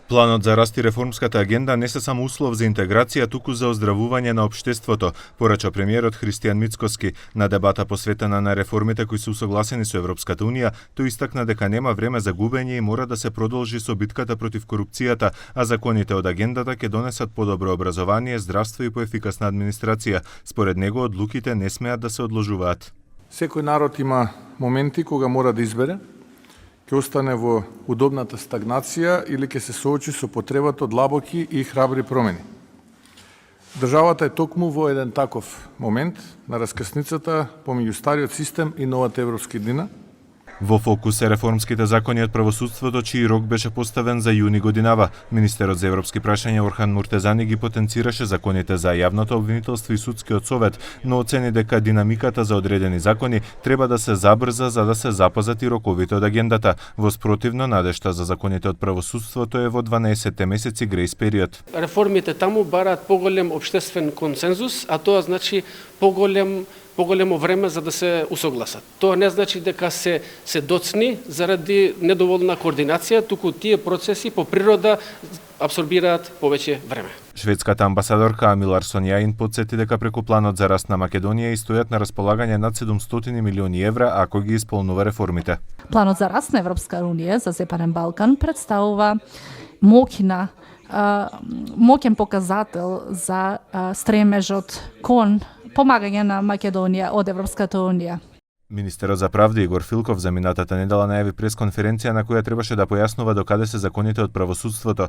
Планот за раст и реформската агенда не се само услов за интеграција, туку за оздравување на општеството, порача премиерот Христијан Мицкоски. На дебата посветена на реформите кои се усогласени со Европската унија, тој истакна дека нема време за губење и мора да се продолжи со битката против корупцијата, а законите од агендата ќе донесат подобро образование, здравство и поефикасна администрација. Според него, одлуките не смеат да се одложуваат. Секој народ има моменти кога мора да избере, ќе остане во удобната стагнација или ќе се соочи со потребата од длабоки и храбри промени. Државата е токму во еден таков момент на раскрсницата помеѓу стариот систем и новата европска иднина. Во фокус е реформските закони од правосудството, чиј рок беше поставен за јуни годинава. Министерот за европски прашања Орхан Муртезани ги потенцираше законите за јавното обвинителство и судскиот совет, но оцени дека динамиката за одредени закони треба да се забрза за да се запазат и роковите од агендата. Во спротивно, надежта за законите од правосудството е во 12 месеци грејс период. Реформите таму бараат поголем општествен консензус, а тоа значи поголемо време за да се усогласат. Тоа не значи дека се доцни заради недоволна координација, туку тие процеси по природа апсорбираат повеќе време. Шведската амбасадорка Амил Арсонјаин потсети дека преку планот за раст на Македонија и стојат на располагање над 700 милиони евра ако ги исполнува реформите. Планот за раст на Европска унија за Западен Балкан представува моќен показател за стремежот кон помагање на Македонија од Европската унија. Министерот за правда Игор Филков за минатата недела најави пресконференција на која требаше да појаснува докаде се законите од правосудството.